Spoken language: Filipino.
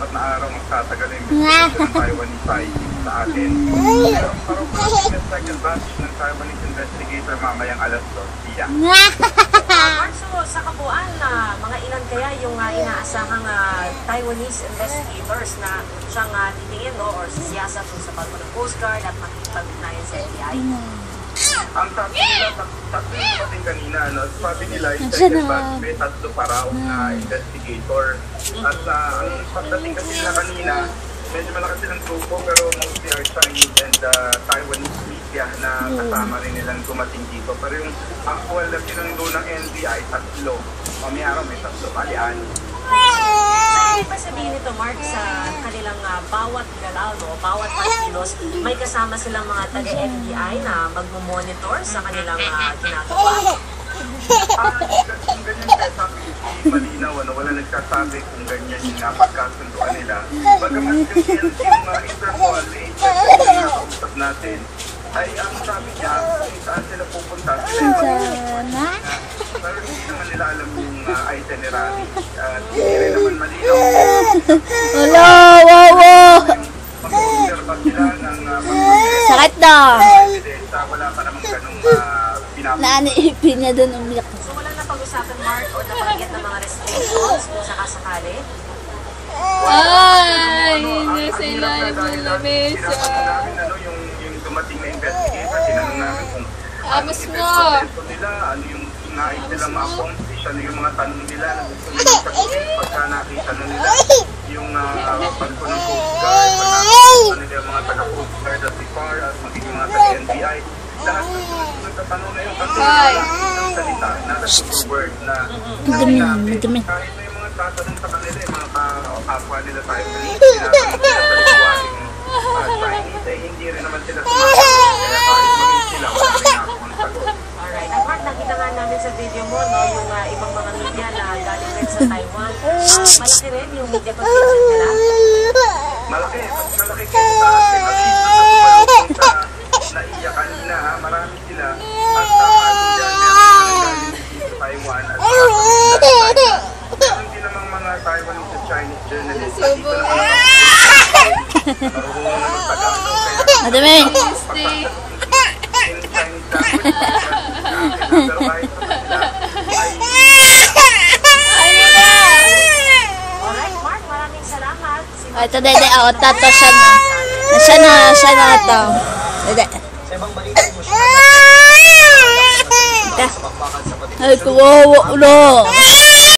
4 na araw magtatagal yung investigation ng Taiwanese IT sa atin. Pero parang yung second batch ng Taiwanese investigator mamayang alas 2. Iya. So, sa kabuuan, mga ilan kaya yung inaasahang Taiwanese investigators na siyang titingin or sisiyasat sa pagpo ng Coast Guard at makikipag-ugnayan sa FBI? Ang sabi nila, tatlo yung dumating kanina, no? Sabi nila, yung second batch, may tatlo pa raw na investigator. At ang pagdating kasi nila kanina, medyo malaki silang grupo, pero mostly are Chinese and Taiwanese media na kasama rin nilang dumating dito. Pero yung actual na sinundo ng NBI, tatlo. Mamaya araw may tatlo, balian. Ibig pa sabihin nito, Mark, sa kanilang bawat galaw, bawat kilos, may kasama silang mga taga-FBI na magmumonitor sa kanilang ginagawa. Kung ganyan kaya sabi, malinaw, wala nagsasabi kung ganyan yung napagkasunduan nila. Bagamat yung Interpol, nakausap natin, ay ang sabi niya, kung saan sila pupunta, pero hindi naman nila alam yung itinerary. Hindi rin naman malinaw. Hello, wow! Mag-observe sila ng Sakit na! wala pa namang ganong Naaniipin niya doon umiyak. So wala na pag-usapan, Mark, o nabanggit ng mga restrictions kung sakasakali? Ay, nasa ilalim ng lamesa. Sinasabi namin yung dumating na investigator, tinanong namin kung Amos mo! nila, ano yung nais nila ma-accomplish, ano yung mga tanong nila na gusto nila sagutin pagka nakita na nila yung pagko ng Coast Guard, pagka nila yung mga taga-Coast Guard at SIFAR at magiging mga taga-NBI. Lahat ng nagtatanong na yung kasi ng salita, nasa word na Dumi. kahit na yung mga tatanong sa kanila, yung mga kapwa nila tayo tinatanong sila sa lingwaheng Chinese, eh hindi rin naman sila sumasagot. Kaya kahit maging sila, wala rin ako ng sagot. Alright. At Mark, nakita nga namin sa video mo, yung ibang mga media na galing rin sa Taiwan. Malaki rin yung media contingent nila? Malaki. Mas malaki kayo sa atin. At least na tumalong sa naiya kanina, marami sila. At dyan, galing dito sa Taiwan. At meron din namang mga Taiwanese at Chinese journalists. At dito naman marunong na magtagalog. Madami! Pero kahit naman sila ay Alright, Mark, maraming salamat. Ito, dede. Tato siya na. Siya na ito. Dede. Sa ibang balita mo siya Ay, kawawa ulo.